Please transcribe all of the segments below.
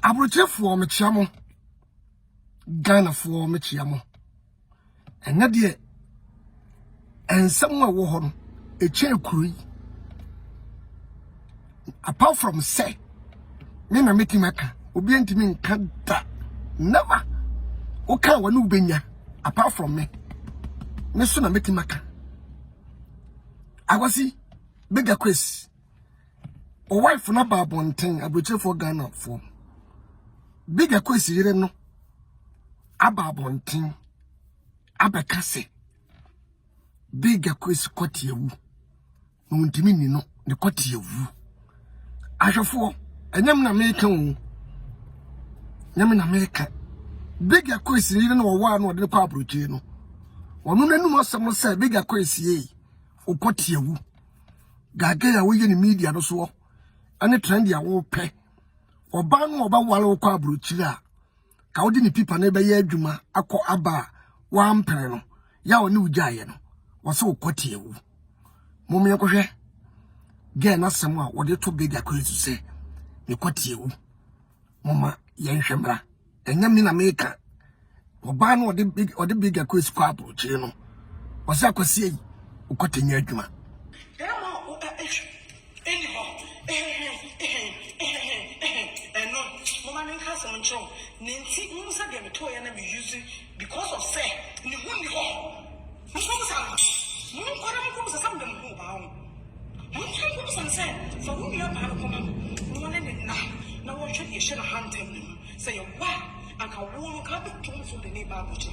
Abrochefo mechiamo Ghana for mechiamo enya de ensam a wo ho no eche kuri apart from say me na meti maka obi antimi nka da never o kan wa no benya apart from me so na meti maka agwasi bigger quiz o wife na ba bonten abrochefo Ghana for bigger quiz yire no aba bonten abekase bigger quiz kwatiewu no ntimi ni no ne kwatiewu ahwefo enyam na meka wo nyam na meka bigger quiz yire no wo no de kwa abrochi no wono nanum asem se bigger quiz ye okwatiewu gaga ya wo ye ni media no so ane trend ya wo pe oba no oba wale wo kwa abrochi a ka wodi ni pipa na be ye adwuma akọ aba wa mpere no ya woni ujaye no wo se okwatiewu mum ye kohwe ge na sem a wode to bigger quiz se ne kwatiewu mama ye nhwemra enyam ni na meka oba no ode bigger quiz kwa abrochi no wo se akwasi yi okwatenya adwuma Nancy, you said them to enemy using because of say, you wouldn't go. You comes some of them who bound. You can say, for whom you are now what should you should hunt him? Say, what? I can walk up to the neighborhood.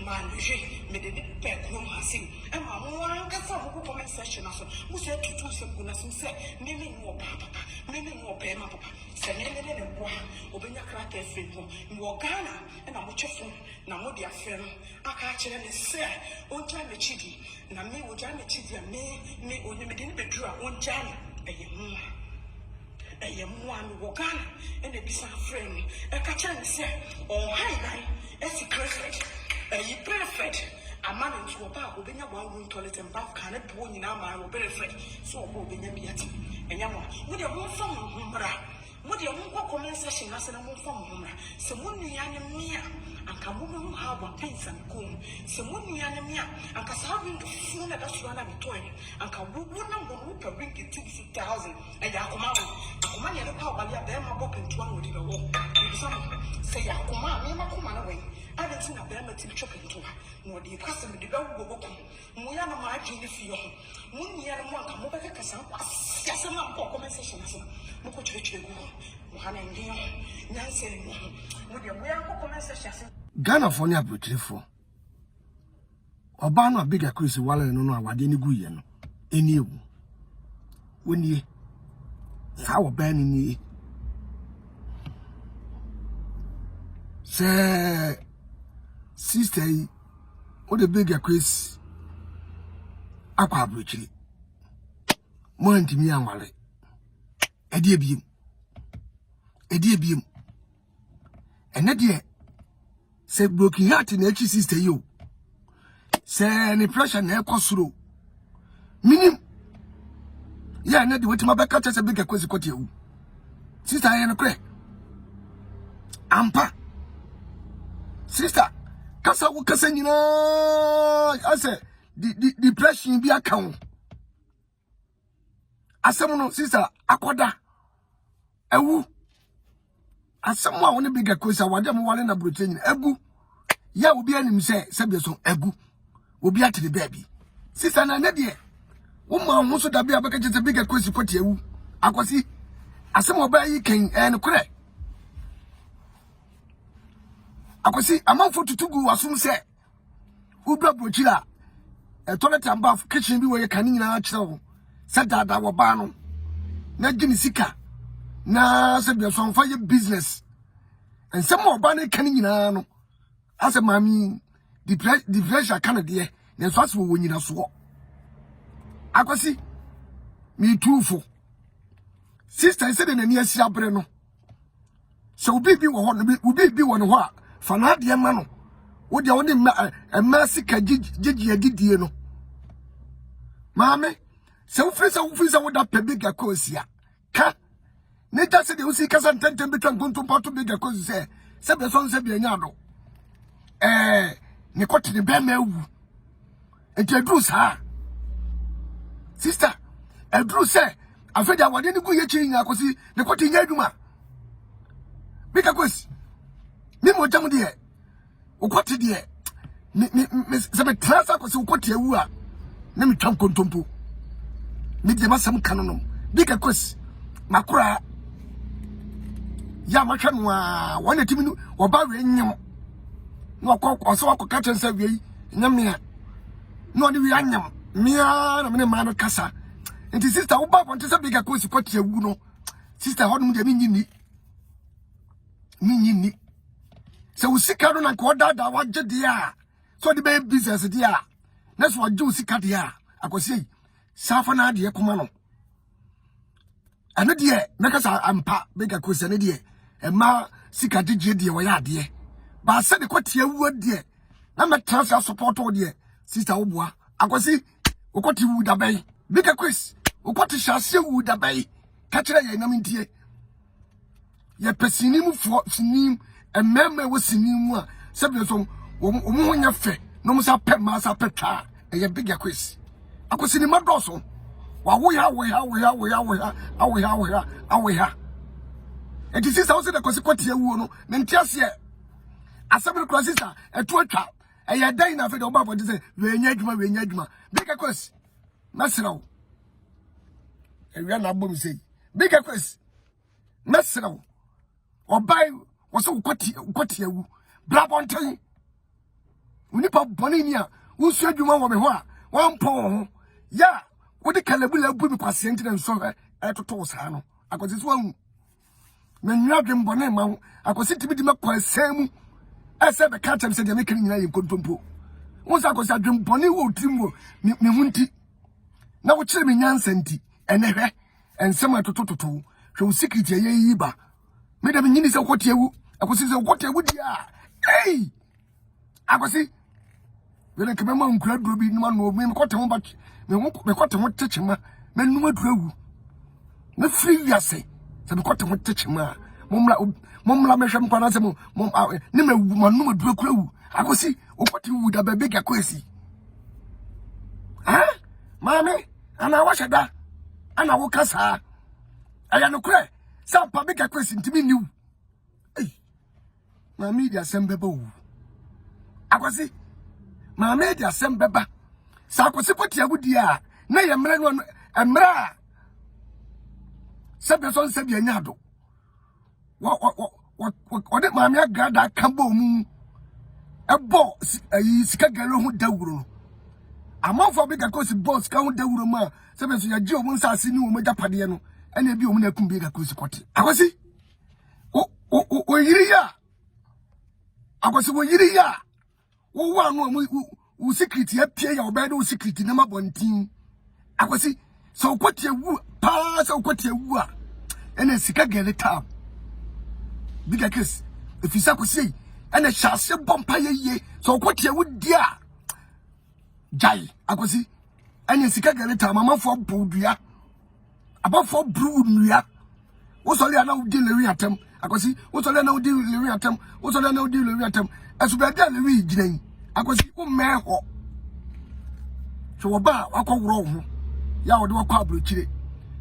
Man, you made a bad room, I see. And I want to some who comment session also. Who said to do some goodness and say, maybe more papa, maybe more pema papa. Say, maybe more, open your crack every room. More Ghana, and I'm with your phone. Now, what dear friend, I catch it and say, on time the chidi. Now, me would jam the chidi and me, or you didn't be true, on jam. A young one will Ghana, and a bizarre friend. A catch and say, oh, hi, as a perfect. You perfect. A man into a bar will be a one room toilet and bath can it pour in our mind will be afraid. So will be a beat. And young one, would you want from Humbra? Would you want comment session as a woman from Humbra? Someone young me and come who have one pins and comb. Someone young me and cause having the phone at us run a toy and come who can bring it 60,000 and Yakuma. Yakuma, you know how I have them up into one with the wall. Say Yakuma, me, Makuma away. I don't think I've ever been chopping to her. No, the customer did not go. Muyana, my genius, you. Munia, one come over the Cassan. Yes, I'm not for conversation. Look what you go. Mohana and Dion, Nancy, would you wear a conversation? Ghana for near beautiful. Obama bigger Chris Waller no no what any guyen. Any you. When ye how banning ye say. Sister, what the bigger quiz? Aqua Bruchili. More into me and Wally. A dear beam. A dear beam. And that dear said broken heart in H sister you. Say any pressure never cost through. Minim. Yeah, not what my back as a bigger quiz got you. Sister, I am a crack. Ampa. Sister. Kasa wukasa nyina ase depression bi account asem no sister akoda ewu asem a woni bigger kosa wade mo wale na protein egu ya obi anim se be so egu obi atire baby sister na ne de wo ma ho so da bia baka chete bigger kosi kwati ewu akosi asem oba yi kan en kure akosi amanfo tutugu wasum se ubra brochira toilet and bath kitchen bi we kan nyina akire se dada wo ba no na gini sika na se bia so mfa ye business and some more ba na kan nyina no ase mami the pressure kan de na so ase wo nyina so akosi me tufo sister said na ni asia bre no so obi bi wo ho no obi bi wo no ho a fana de ma no wo de wo de mercy ka gigi adidie no maame se wo frisa wo da pe bigger kosia ka ne just de usi kasa ntenten betwa nkonto pato big akwesi se be so nse be anya do ne kote de be ma awu enti adru sa sister adru se afeja wade ne gu ye chiri nya akosi ne kote nya aduma big akwesi mi mo jam de ukote de me se be trasa akosi ukote awu a ne me twa nkontompo me de masam kanonom big akwesi makura ya mahwanu a wona timinu oba we nyem no akọ so akọ catch say we nyamia no de we anyam mia na me ma no kasa enti sister wo ba ponte say big akwesi kwati awu no sister hodum de minyi ni se usika no na ko dada waje de a so de be business de a na so waje usika de a akosi safa na de kuma no ane de mekasa ampa big akwesi ane de ema sika digye de wo ya de ba se de kwati awu de na me transfer support wo de sister wo boa akosi okoti wu da bai big akwesi okoti shase wu da bai ka kire ye nam ntie ye pesinim fo sinim ememe wo sinim a se be so wo ho nya fe no mo sa pe ma sa petwa ye big akwesi akosi ni madoso wa wo ya enti sister wo se de kosi kwati awu no ne ntiase asabere kro sister etu atwa eye dan na fe de oba body say we nya adwuma big akwesi masrawo ewia na bom sei big akwesi masrawo obai wo se kwati awu brabonten unipa boni ni a usu adwuma wo me ho a wampon ya wo de kalabula bu mi kwase enti na nso etoto sa no akosi so anu na nwadwe boni ma ho akosi tibi di makwa semu ese be ka tem se de mekani nyina ye kontompo wo sa akosi adwe boni wo timo me hunti na wo kire me nyansa nti ene hwe ensem etotototo hwe wo secret ye yi ba me de nyini se kwoti awu akosi se kwoti awu dia akosi wele ke mema nkura duro bi nima no me kwoti ho ba me kwoti ho techima me numa duro awu me free wiase se me kwoti ho techima momla me hwem kwana se mo ne me wu ma numa duro kura awu akosi okwoti wu da bebe ga kwesi mame ana washada ana wo kasa aya no kure sa pa bega kwesi ntimi niu ma media sembeba wu akwasi ma media sembeba sa akwasi kwoti agudi a na ye mre no emra sebe so nsebi anya do wo de ma me agada kamba mu ebo sika galo hu dawuro amafo bega kwesi boss ka hu dawuro ma sebe so ya ji omu nsase ni omu japade no ene bi omu na kum bega kwesi kwoti akwasi o yiri ya akwasi wo yiri ya wo wa no wo secret ya pie ya obedo wo secret na mabontin akwasi so kwoti ewu pa so kwoti ewu a ene sika gele tab bega kwesi efisa kwesi ene chase bompa ye so kwoti ewu dia jai akwasi ene sika gele tab mamafo bodua abafo bru nua wo so le na wo di lewi atem akwasi wo so le na wo di lewi atem wo so le na wo di lewi atem asuba dia lewi ginan akwasi wo meho so wo ba akọworo ho ya wo de wo kwa abrochire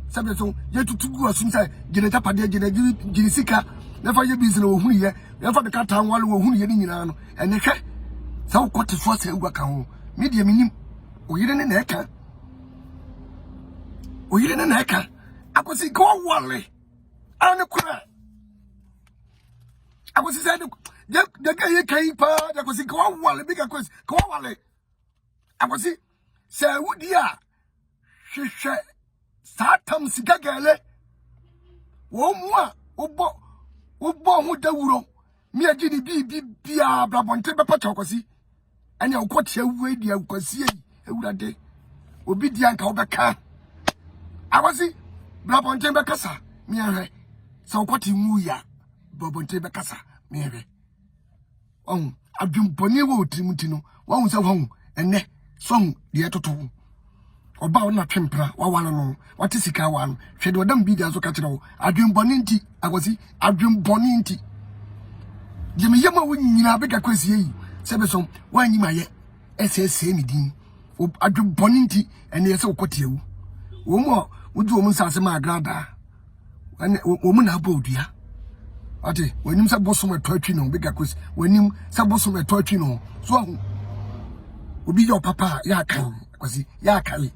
sabe so ye tutugu asun sai gine japade gine sika na fa ye business wo hu ye ya fa de ka tan wale wo hu ye ni nyina no ene hwe sa wo kote so sai ugwa ka ho me de minim oyire ne na eka akwasi ko wale ane kura akwasi say de ga ye kai pa akwasi ko wale big akwasi ko wale akwasi say wudi a hwehwe satam sigagale wo mu a wo hu dawuro mi agini bia brabonte be pacha akwasi anya ukotia wu edi akwasi ewurade obi dia nka obeka akwasi brabonte be kasa mi ahwe sa ukwati mu ya brabonte be kasa mi ahwe adwumponi wo otimuti no wo hu sa wo enne song de etoto oba wo na twempra wa wala no wate sika wa no hwe de odam bi dia so ka kire wo adwenboni nti agosi adwenboni nti jeme yema wo nyina bega kwesi yi sebe so wanyi maye ss ni din adwenboni nti ene yese okote ewu wo mo wodi wo nsase ma agrada wo mu na abodua ate wanim se bosom etwatwi no bega kwesi wanim se bosom etwatwi no so obi yo papa ya kan kwesi ya kan